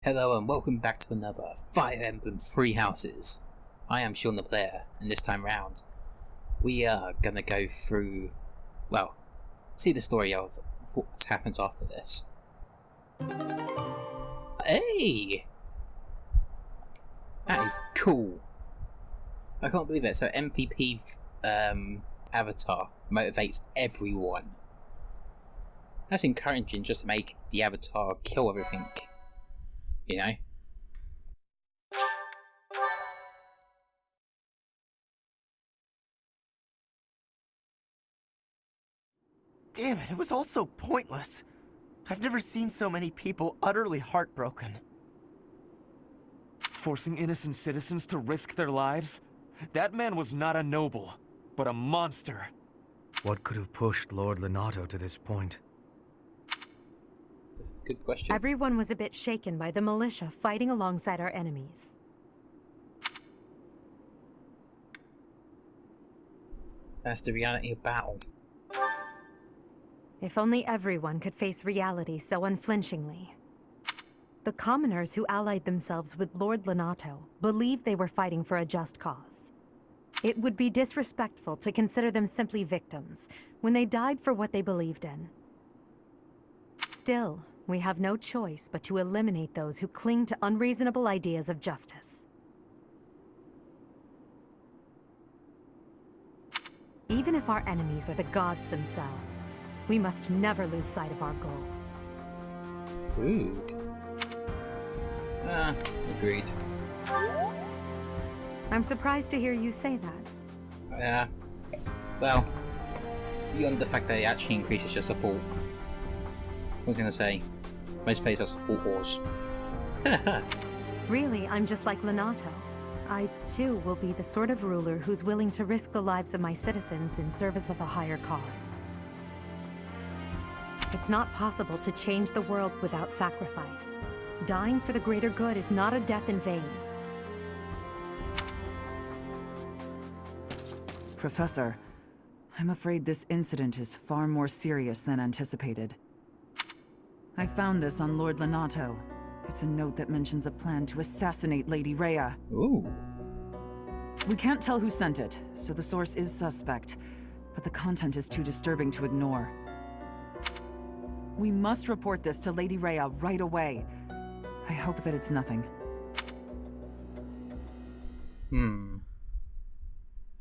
Hello and welcome back to another Fire Emblem Three Houses. I am Sean the player, and this time round, we are gonna go through, well, see the story of what happens after this. Hey! That is cool. I can't believe it. So MVP avatar motivates everyone. That's encouraging just to make the avatar kill everything. You know? Damn it was all so pointless. I've never seen so many people utterly heartbroken. Forcing innocent citizens to risk their lives? That man was not a noble, but a monster. What could have pushed Lord Lenato to this point? Good question. Everyone was a bit shaken by the militia fighting alongside our enemies. That's the reality of battle. If only everyone could face reality so unflinchingly. The commoners who allied themselves with Lord Lenato believed they were fighting for a just cause. It would be disrespectful to consider them simply victims when they died for what they believed in. Still, we have no choice but to eliminate those who cling to unreasonable ideas of justice. Even if our enemies are the gods themselves, we must never lose sight of our goal. Ooh. Agreed. I'm surprised to hear you say that. Yeah. Well, beyond the fact that it actually increases your support. What can I say? Most players are support wars. Really, I'm just like Lenato. I, too, will be the sort of ruler who's willing to risk the lives of my citizens in service of a higher cause. It's not possible to change the world without sacrifice. Dying for the greater good is not a death in vain. Professor, I'm afraid this incident is far more serious than anticipated. I found this on Lord Lenato. It's a note that mentions a plan to assassinate Lady Rhea. Ooh. We can't tell who sent it, so the source is suspect, but the content is too disturbing to ignore. We must report this to Lady Rhea right away. I hope that it's nothing.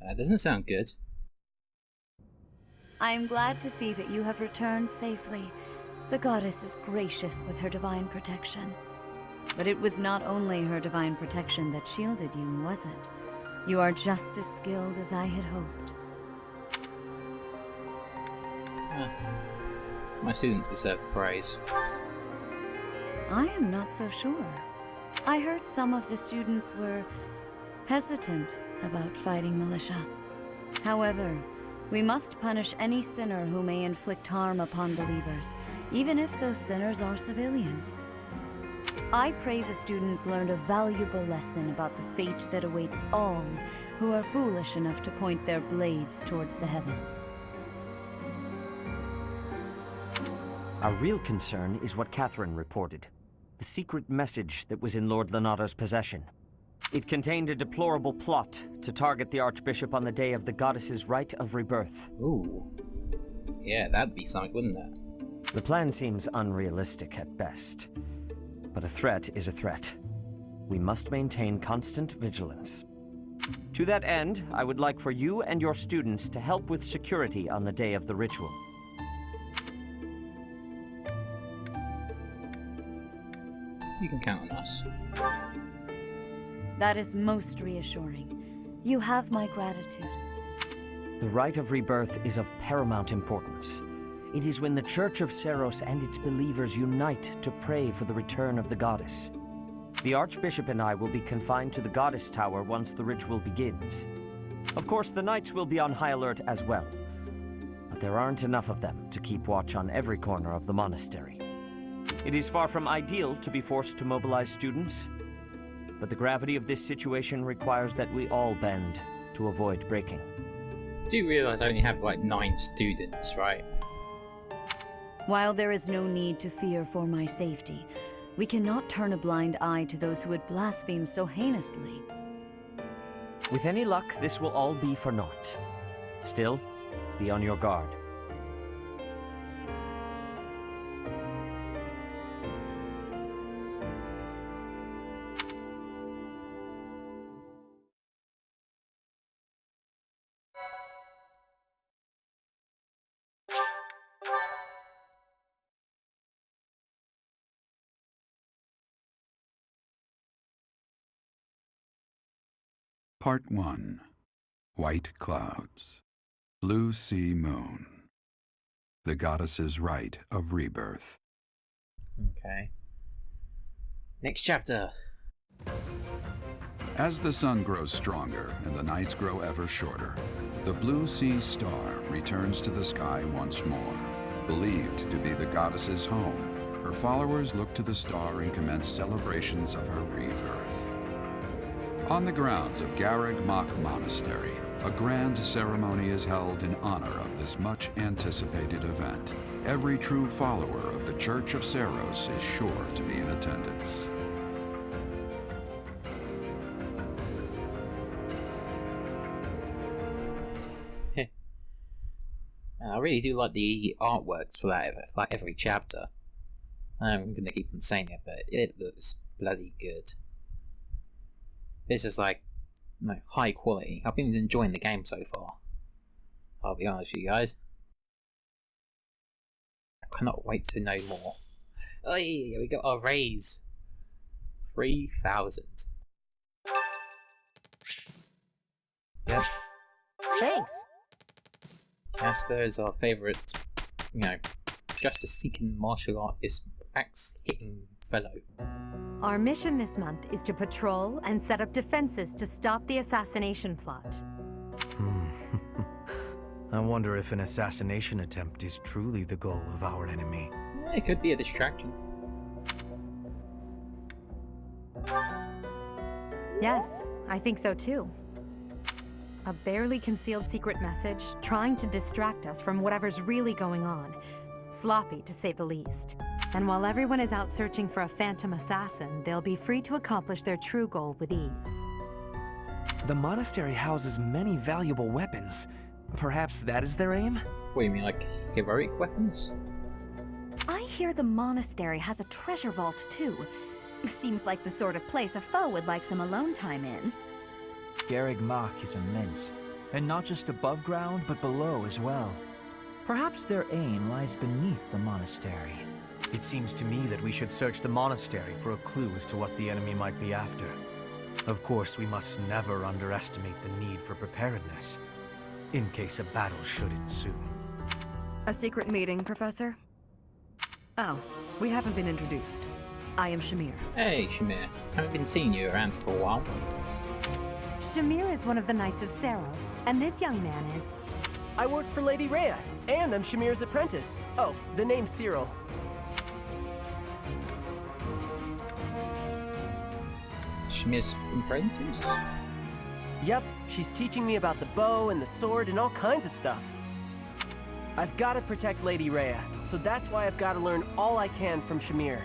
That doesn't sound good. I am glad to see that you have returned safely. The goddess is gracious with her divine protection. But it was not only her divine protection that shielded you, was it? You are just as skilled as I had hoped. My students deserve praise. I am not so sure. I heard some of the students were hesitant about fighting militia. However, we must punish any sinner who may inflict harm upon believers, even if those sinners are civilians. I pray the students learned a valuable lesson about the fate that awaits all who are foolish enough to point their blades towards the heavens. Our real concern is what Catherine reported. The secret message that was in Lord Lenato's possession. It contained a deplorable plot to target the Archbishop on the day of the goddess's rite of rebirth. Ooh. Yeah, that'd be something, wouldn't it? The plan seems unrealistic at best. But a threat is a threat. We must maintain constant vigilance. To that end, I would like for you and your students to help with security on the day of the ritual. You can count on us. That is most reassuring. You have my gratitude. The rite of rebirth is of paramount importance. It is when the Church of Seros and its believers unite to pray for the return of the goddess. The Archbishop and I will be confined to the Goddess Tower once the ritual begins. Of course, the Knights will be on high alert as well. But there aren't enough of them to keep watch on every corner of the monastery. It is far from ideal to be forced to mobilize students, but the gravity of this situation requires that we all bend to avoid breaking. I do realise I only have like 9 students, right? While there is no need to fear for my safety, We cannot turn a blind eye to those who would blaspheme so heinously. With any luck, this will all be for naught. Still, be on your guard. Part 1. White Clouds. Blue Sea Moon. The Goddess's Rite of Rebirth. Okay. Next chapter. As the sun grows stronger and the nights grow ever shorter, the Blue Sea Star returns to the sky once more. Believed to be the goddess's home, her followers look to the star and commence celebrations of her rebirth. On the grounds of Garreg Mach Monastery, a grand ceremony is held in honor of this much-anticipated event. Every true follower of the Church of Seiros is sure to be in attendance. I really do like the artworks for that, like every chapter. I'm gonna keep on saying it, but it looks bloody good. This is like high quality. I've been enjoying the game so far. I'll be honest with you guys. I cannot wait to know more. Hey, we got our raise. 3,000. Yep. Thanks. Casper is our favourite, justice-seeking martial artist, axe-hitting fellow. Our mission this month is to patrol and set up defenses to stop the assassination plot. I wonder if an assassination attempt is truly the goal of our enemy. It could be a distraction. Yes, I think so too. A barely concealed secret message trying to distract us from whatever's really going on. Sloppy, to say the least. And while everyone is out searching for a phantom assassin, they'll be free to accomplish their true goal with ease. The monastery houses many valuable weapons. Perhaps that is their aim? What do you mean, like heroic weapons? I hear the monastery has a treasure vault too. Seems like the sort of place a foe would like some alone time in. Garreg Mach is immense, and not just above ground, but below as well. Perhaps their aim lies beneath the monastery. It seems to me that we should search the monastery for a clue as to what the enemy might be after. Of course, we must never underestimate the need for preparedness, in case a battle should ensue. A secret meeting, Professor? Oh, we haven't been introduced. I am Shamir. Hey, Shamir. Haven't been seeing you around for a while. Shamir is one of the Knights of Seiros, and this young man is... I work for Lady Rhea, and I'm Shamir's apprentice. Oh, the name's Cyril. Shamir's apprentice? Yep, she's teaching me about the bow and the sword and all kinds of stuff. I've got to protect Lady Rhea, so that's why I've got to learn all I can from Shamir.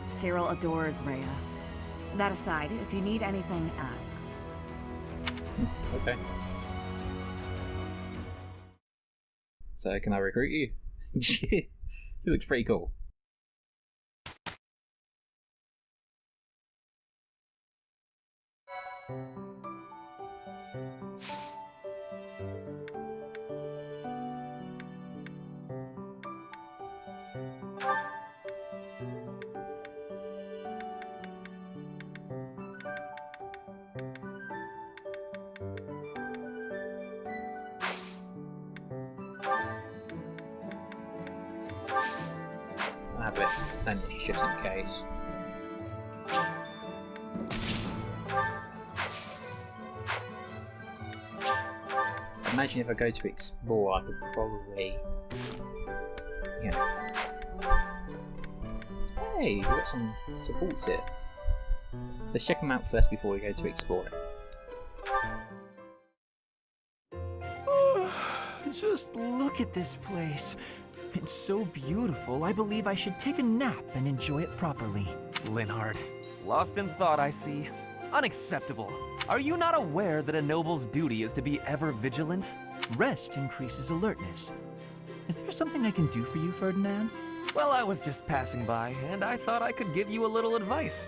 Cyril adores Rhea. That aside, if you need anything, ask. Okay. So can I recruit you? He looks pretty cool. I have it finished just in case. Imagine if I go to explore, I could probably... Yeah. Hey, we've got some supports here. Let's check them out first before we go to explore. Just look at this place. It's so beautiful, I believe I should take a nap and enjoy it properly. Linhardt. Lost in thought, I see. Unacceptable. Are you not aware that a noble's duty is to be ever vigilant? Rest increases alertness. Is there something I can do for you, Ferdinand? Well, I was just passing by, and I thought I could give you a little advice.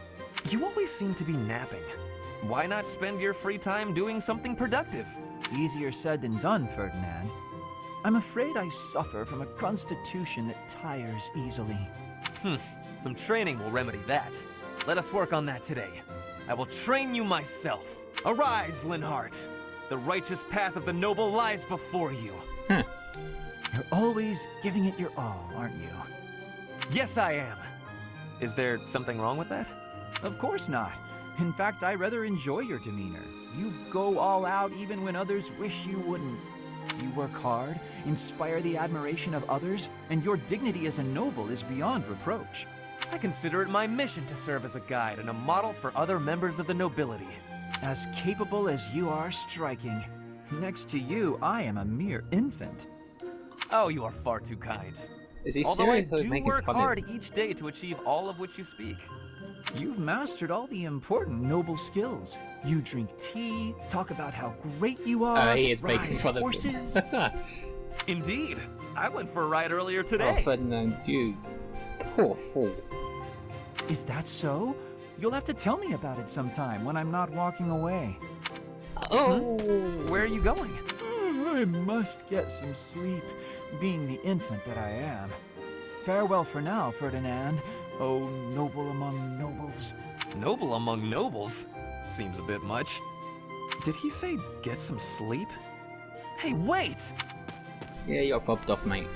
You always seem to be napping. Why not spend your free time doing something productive? Easier said than done, Ferdinand. I'm afraid I suffer from a constitution that tires easily. Some training will remedy that. Let us work on that today. I will train you myself. Arise, Linhardt. The righteous path of the noble lies before you. You're always giving it your all, aren't you? Yes, I am. Is there something wrong with that? Of course not. In fact, I rather enjoy your demeanor. You go all out even when others wish you wouldn't. You work hard, inspire the admiration of others, and your dignity as a noble is beyond reproach. I consider it my mission to serve as a guide and a model for other members of the nobility. As capable as you are striking. Next to you, I am a mere infant. Oh, you are far too kind. Is he Although I serious or do making work fun hard of him? each day to achieve all of which you speak. You've mastered all the important noble skills. You drink tea, talk about how great you are, He is ride making fun horses. of him. Indeed. I went for a ride earlier today. Oh, Ferdinand, you poor fool. Is that so? You'll have to tell me about it sometime when I'm not walking away. Oh! Where are you going? I must get some sleep, being the infant that I am. Farewell for now, Ferdinand. Oh, noble among nobles. Noble among nobles? Seems a bit much. Did he say get some sleep? Hey, wait! Yeah, you're fobbed off, mate.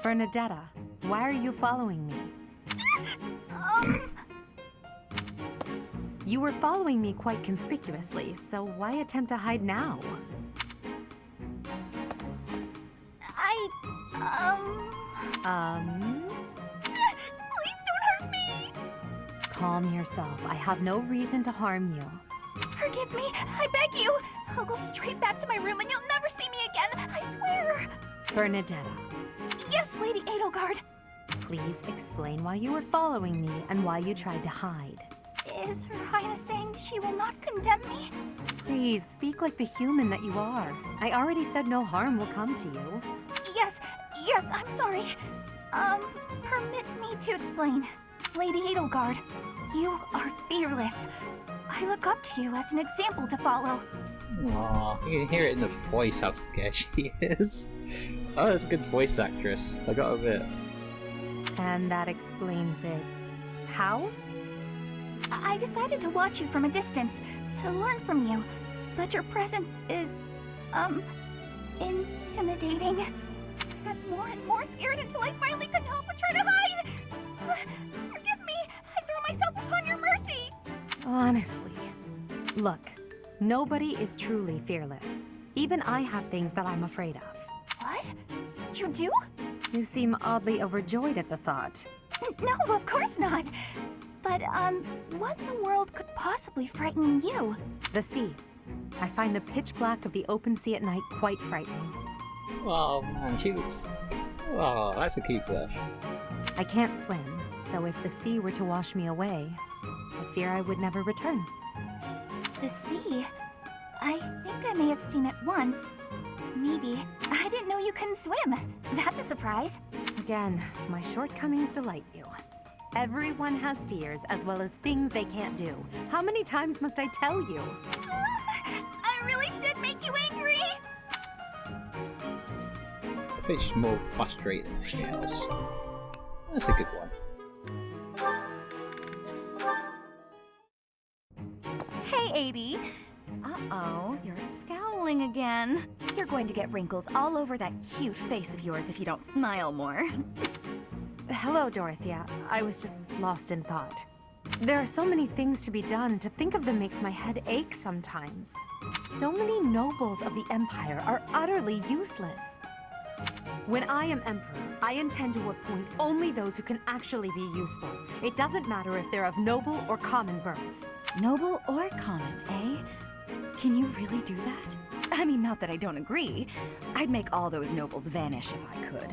Bernadetta, why are you following me? You were following me quite conspicuously, so why attempt to hide now? Please don't hurt me! Calm yourself. I have no reason to harm you. Forgive me, I beg you! I'll go straight back to my room and you'll never see me again, I swear! Bernadetta, Yes, Lady Edelgard. please explain why you were following me and why you tried to hide. Is Her Highness saying she will not condemn me? Please, speak like the human that you are. I already said no harm will come to you. Yes, I'm sorry. Permit me to explain. Lady Edelgard, you are fearless. I look up to you as an example to follow. Aww, you can hear it in the voice how scared she is. Oh, that's a good voice actress. I got a bit. And that explains it. How? I decided to watch you from a distance, to learn from you. But your presence is, intimidating. I got more and more scared until I finally couldn't help but try to hide. Forgive me, I threw myself upon your mercy. Honestly. Look, nobody is truly fearless. Even I have things that I'm afraid of. What? You do? You seem oddly overjoyed at the thought. No, of course not. But, what in the world could possibly frighten you? The sea. I find the pitch black of the open sea at night quite frightening. Oh man, she looks. Oh, that's a cute blush. I can't swim, so if the sea were to wash me away, I fear I would never return. The sea? I think I may have seen it once. Maybe. I didn't know you couldn't swim. That's a surprise. Again, my shortcomings delight you. Everyone has fears as well as things they can't do. How many times must I tell you? I really did make you angry! I think she's more frustrated than anything else. That's a good one. Hey, Adie. Uh-oh, you're scowling again. You're going to get wrinkles all over that cute face of yours if you don't smile more. Hello, Dorothea. I was just lost in thought. There are so many things to be done. To think of them makes my head ache sometimes. So many nobles of the Empire are utterly useless. When I am Emperor, I intend to appoint only those who can actually be useful. It doesn't matter if they're of noble or common birth. Noble or common, eh? Can you really do that? I mean, not that I don't agree. I'd make all those nobles vanish if I could.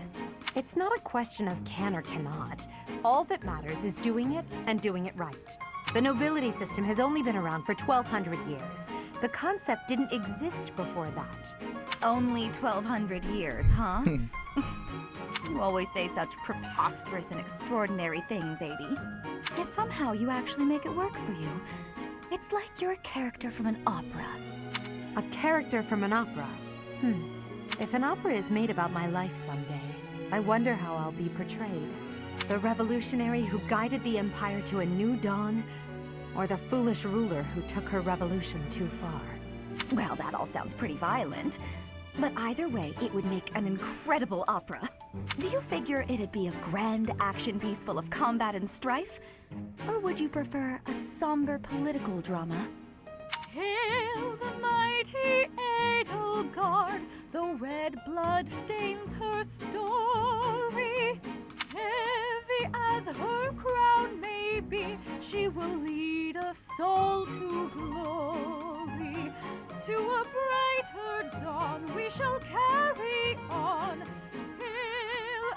It's not a question of can or cannot. All that matters is doing it and doing it right. The nobility system has only been around for 1,200 years. The concept didn't exist before that. Only 1,200 years, huh? You always say such preposterous and extraordinary things, Adie. Yet somehow you actually make it work for you. It's like you're a character from an opera. A character from an opera? If an opera is made about my life someday, I wonder how I'll be portrayed. The revolutionary who guided the empire to a new dawn, or the foolish ruler who took her revolution too far? Well, that all sounds pretty violent. But either way, it would make an incredible opera. Do you figure it'd be a grand action piece full of combat and strife? Or would you prefer a somber political drama? Hail the mighty Edelgard, the red blood stains her story. Heavy as her crown may be, she will lead us all to glory. To a brighter dawn we shall carry on. Hail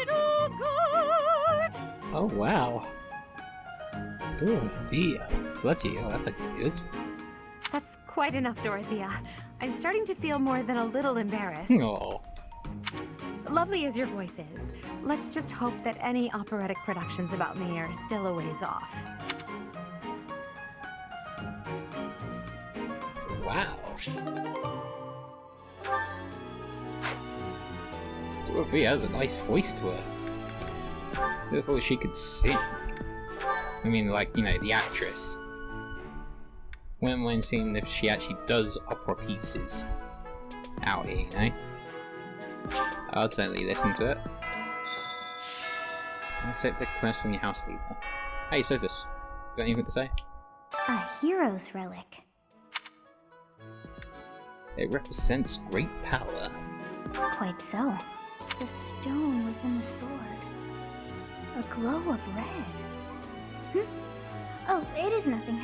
Edelgard! Oh wow. Dorothea. Bloody hell, that's a good one. That's quite enough, Dorothea. I'm starting to feel more than a little embarrassed. Aww. Lovely as your voice is, let's just hope that any operatic productions about me are still a ways off. Wow. Dorothea has a nice voice to her. Who thought she could sing? I mean, like, you know, the actress. Wouldn't mind seeing if she actually does opera pieces out here, you know? I'll certainly listen to it. Accept the request from your house leader. Hey, Sophus, got anything to say? A hero's relic. It represents great power. Quite so. The stone within the sword. A glow of red. Oh, it is nothing.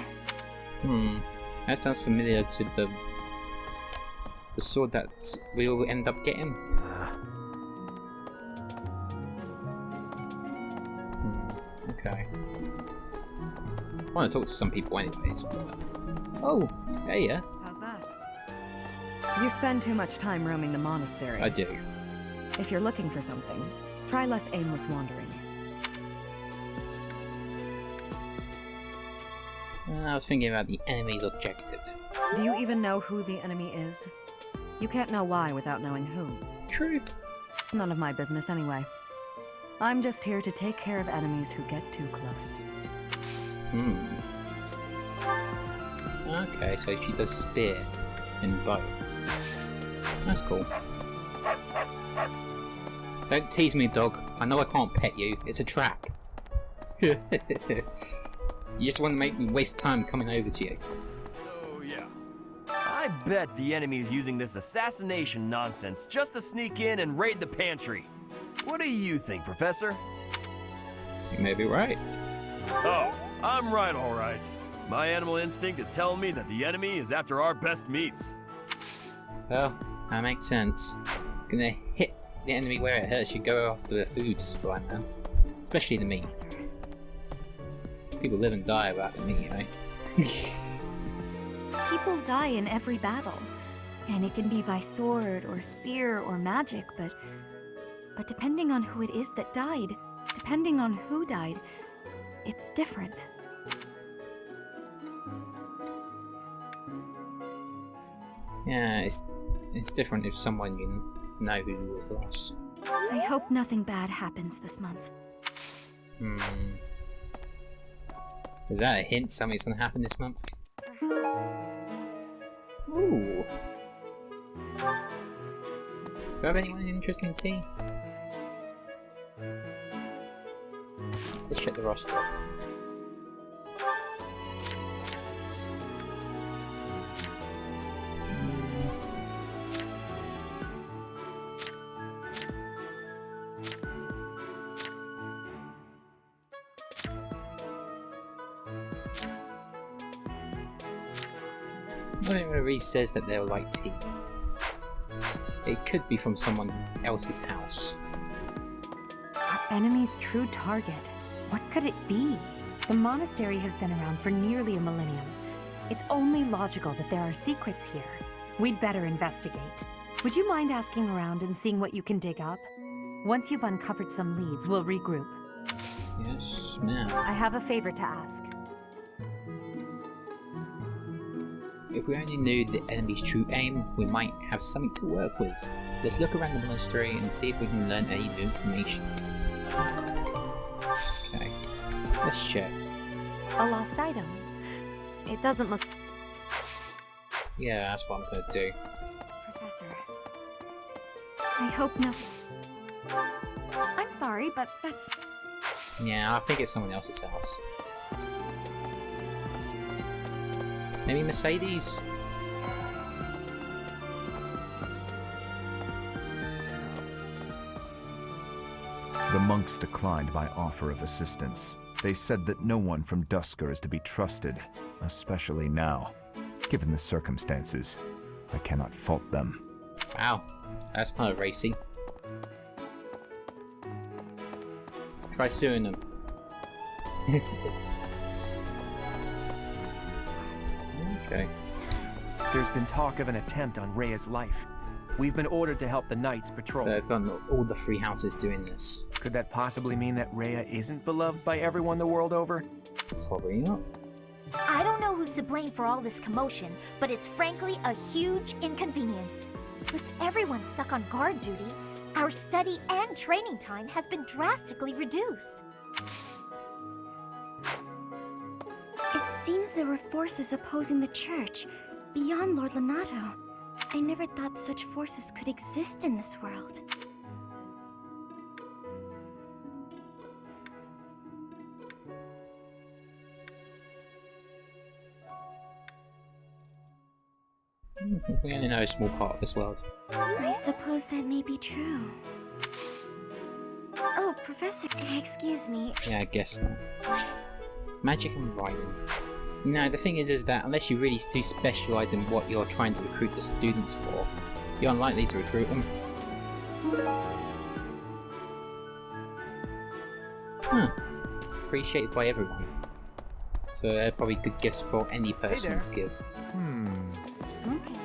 That sounds familiar to the sword that we'll end up getting. Okay. I want to talk to some people anyways, but... Oh, hey, yeah. How's that? You spend too much time roaming the monastery. I do. If you're looking for something, try less aimless wandering. I was thinking about the enemy's objective. Do you even know who the enemy is? You can't know why without knowing who. True. It's none of my business anyway. I'm just here to take care of enemies who get too close. Okay, so she does spear and bow. That's cool. Don't tease me, dog. I know I can't pet you. It's a trap. You just want to make me waste time coming over to you. So, yeah. I bet the enemy's using this assassination nonsense just to sneak in and raid the pantry. What do you think, Professor? You may be right. Oh, I'm right, all right. My animal instinct is telling me that the enemy is after our best meats. Well, that makes sense. Gonna hit the enemy where it hurts. You go after the food supply, man. Especially the meat. People live and die about the meat, you know? People die in every battle. And it can be by sword or spear or magic, but depending on who it is that died, depending on who died, it's different. Yeah, it's different if someone you know who was lost. I hope nothing bad happens this month. Is that a hint something's gonna happen this month? Ooh. Do you have anyone interested in tea? Let's check the roster. Nothing really says that they're like tea. It could be from someone else's house. Our enemy's true target. What could it be? The monastery has been around for nearly a millennium. It's only logical that there are secrets here. We'd better investigate. Would you mind asking around and seeing what you can dig up? Once you've uncovered some leads, we'll regroup. Yes, ma'am. I have a favor to ask. If we only knew the enemy's true aim, we might have something to work with. Let's look around the monastery and see if we can learn any new information. Okay, let's check. A lost item. It doesn't look... Yeah, that's what I'm gonna do. Professor. I hope nothing... I'm sorry, but that's... Yeah, I think it's someone else's house. Maybe Mercedes? The monks declined my offer of assistance. They said that no one from Dusker is to be trusted, especially now. Given the circumstances, I cannot fault them. Wow, that's kind of racy. Try suing them. Okay. There's been talk of an attempt on Rhea's life. We've been ordered to help the Knights patrol. So they've got all the three houses doing this. Could that possibly mean that Rhea isn't beloved by everyone the world over? Probably not. I don't know who's to blame for all this commotion, but it's frankly a huge inconvenience. With everyone stuck on guard duty, our study and training time has been drastically reduced. It seems there were forces opposing the church, beyond Lord Lonato. I never thought such forces could exist in this world. We only know a small part of this world. I suppose that may be true. Oh, Professor, excuse me. Yeah, I guess not. Magic and writing. No, the thing is that unless you really do specialise in what you're trying to recruit the students for, you're unlikely to recruit them. Appreciated by everyone. So they're probably good gifts for any person to give. Okay.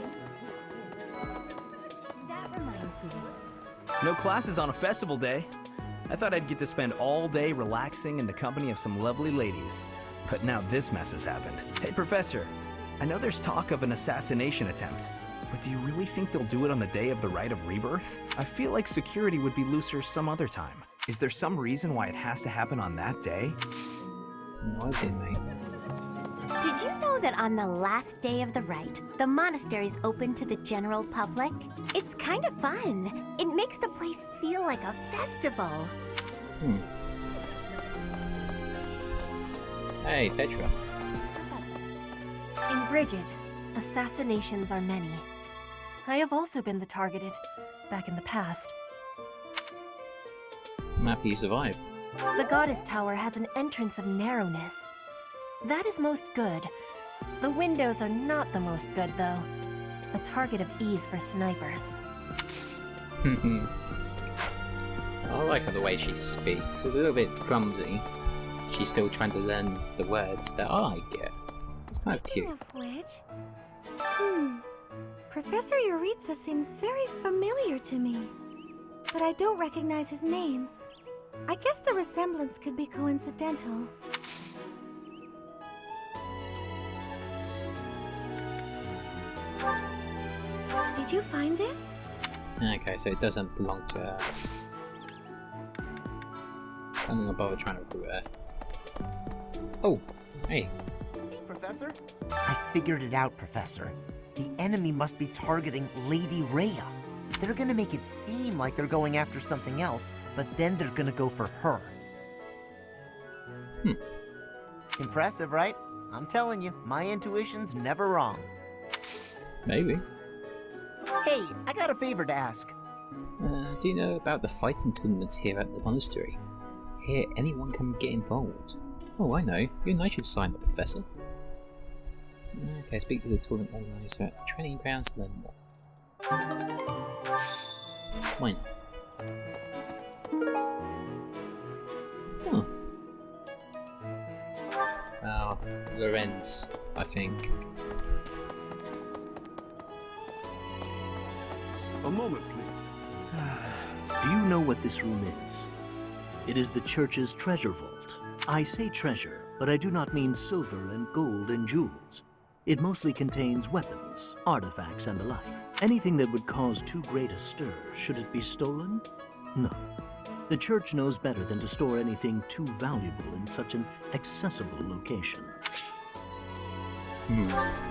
That reminds me. No classes on a festival day. I thought I'd get to spend all day relaxing in the company of some lovely ladies. But now this mess has happened. Hey, Professor, I know there's talk of an assassination attempt, but do you really think they'll do it on the day of the Rite of Rebirth? I feel like security would be looser some other time. Is there some reason why it has to happen on that day? No idea, mate. Did you know that on the last day of the rite, the monastery's open to the general public? It's kind of fun. It makes the place feel like a festival. Hey, Petra. In Brigid, assassinations are many. I have also been the targeted, back in the past. I'm happy you survived. The Goddess Tower has an entrance of narrowness. That is most good. The windows are not the most good, though. A target of ease for snipers. I like her the way she speaks. It's a little bit clumsy. She's still trying to learn the words, but I get. It's kind of cute. Of which... Professor Yuritsa seems very familiar to me. But I don't recognize his name. I guess the resemblance could be coincidental. Did you find this? Okay, so it doesn't belong to her. I'm not gonna bother trying to recruit her. Oh, hey. Hey, Professor. I figured it out, Professor. The enemy must be targeting Lady Rhea. They're gonna make it seem like they're going after something else, but then they're gonna go for her. Impressive, right? I'm telling you, my intuition's never wrong. Maybe. Hey, I got a favor to ask. Do you know about the fighting tournaments here at the monastery? Here, anyone can get involved. Oh, I know. You and I should sign up, Professor. Okay, speak to the tournament organizer at training grounds to learn more. Why not? Oh, Lorenz, I think. A moment, please. Do you know what this room is? It is the church's treasure vault. I say treasure, but I do not mean silver and gold and jewels. It mostly contains weapons, artifacts, and the like. Anything that would cause too great a stir, should it be stolen? No. The church knows better than to store anything too valuable in such an accessible location.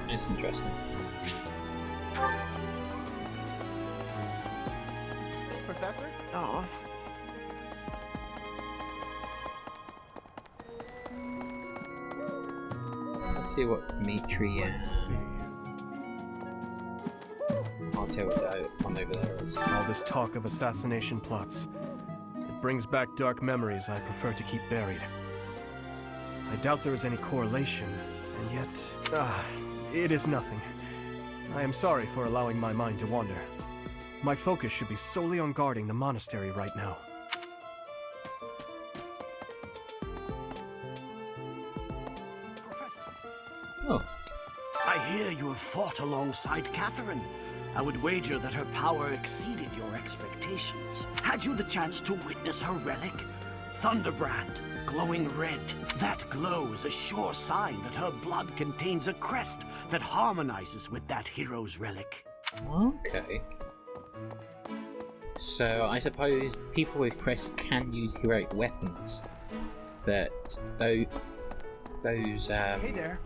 That's interesting. Professor? Oh. Let's see what Dmitri I'll tell what that one over there is. All this talk of assassination plots. It brings back dark memories I prefer to keep buried. I doubt there is any correlation, and yet... it is nothing. I am sorry for allowing my mind to wander. My focus should be solely on guarding the monastery right now. Professor! Oh. I hear you have fought alongside Catherine. I would wager that her power exceeded your expectations. Had you the chance to witness her relic? Thunderbrand, glowing red. That glow is a sure sign that her blood contains a crest that harmonizes with that hero's relic. Okay. So I suppose people with crests can use heroic weapons, but those Hey there.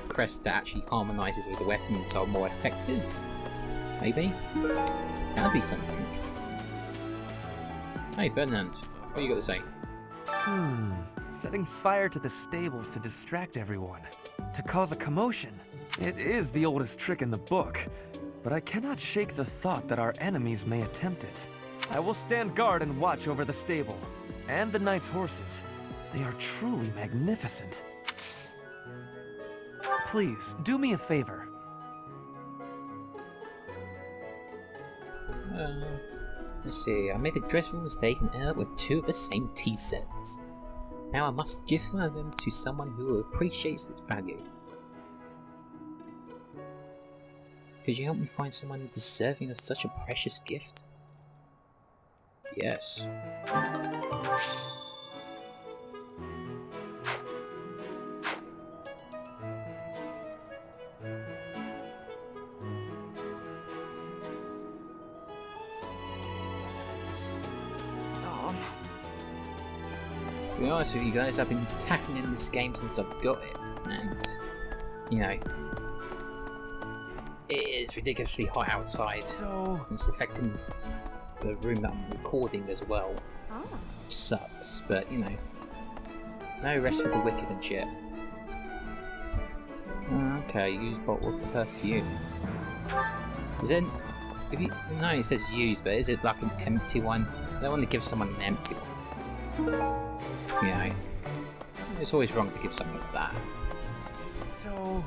crests that actually harmonizes with the weapons are more effective. Maybe that'd be something. Hey Ferdinand, what you got to say? Setting fire to the stables to distract everyone, to cause a commotion. It is the oldest trick in the book, but I cannot shake the thought that our enemies may attempt it. I will stand guard and watch over the stable, and the knight's horses. They are truly magnificent. Please, do me a favor. Let's see, I made a dreadful mistake and ended up with 2 of the same tea sets. Now I must give one of them to someone who will appreciate its value. Could you help me find someone deserving of such a precious gift? Yes. To be honest with you guys, I've been tackling this game since I've got it, and you know, it is ridiculously hot outside. So it's affecting the room that I'm recording as well. Which sucks, but you know, no rest for the wicked and shit. Okay, use bottle of perfume. Is it? If you, no, it says use, but is it like an empty one? I don't want to give someone an empty one. You know, it's always wrong to give something like that. So...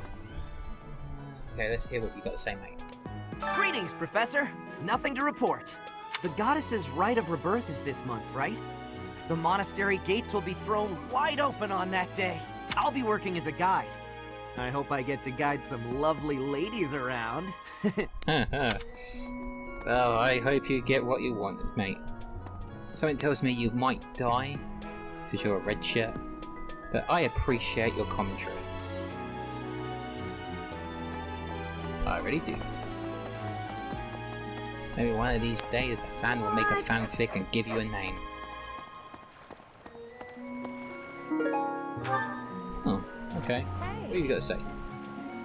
Okay, let's hear what you got to say, mate. Greetings, Professor. Nothing to report. The goddess's rite of rebirth is this month, right? The monastery gates will be thrown wide open on that day. I'll be working as a guide. I hope I get to guide some lovely ladies around. Well, I hope you get what you want, mate. Something tells me you might die because you're a red shirt, but I appreciate your commentary. I really do. Maybe one of these days a fan will make a fanfic and give you a name. Oh, okay. What have you got to say?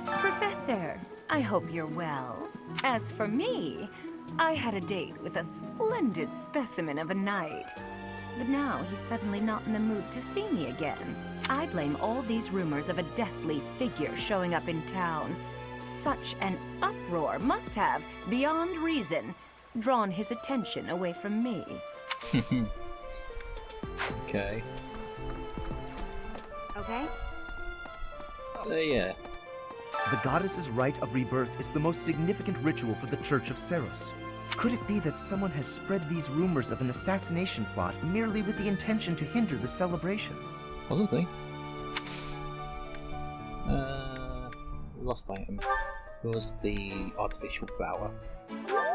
Professor, I hope you're well. As for me, I had a date with a splendid specimen of a knight. But now he's suddenly not in the mood to see me again. I blame all these rumors of a deathly figure showing up in town. Such an uproar must have, beyond reason, drawn his attention away from me. Okay. Okay? Yeah. The goddess's rite of rebirth is the most significant ritual for the Church of Seros. Could it be that someone has spread these rumors of an assassination plot merely with the intention to hinder the celebration? Possibly. Lost item. It was the artificial flower.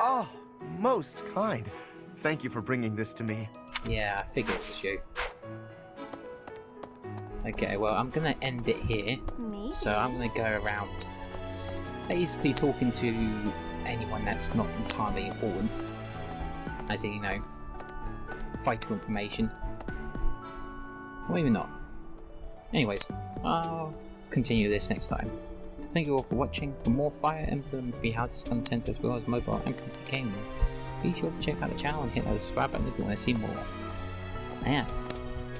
Oh, most kind. Thank you for bringing this to me. Yeah, I figured it was you. Okay, well, I'm gonna end it here. So I'm gonna go around basically talking to anyone that's not entirely important. As in, you know, vital information. Or even not. Anyways, I'll continue this next time. Thank you all for watching. For more Fire Emblem Three Houses content as well as mobile and PC gaming, be sure to check out the channel and hit that subscribe button if you want to see more. And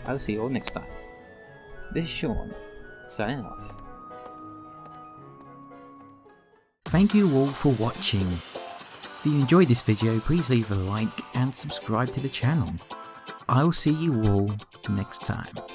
I'll see you all next time. This is Sean, signing off. Thank you all for watching. If you enjoyed this video, please leave a like and subscribe to the channel. I will see you all next time.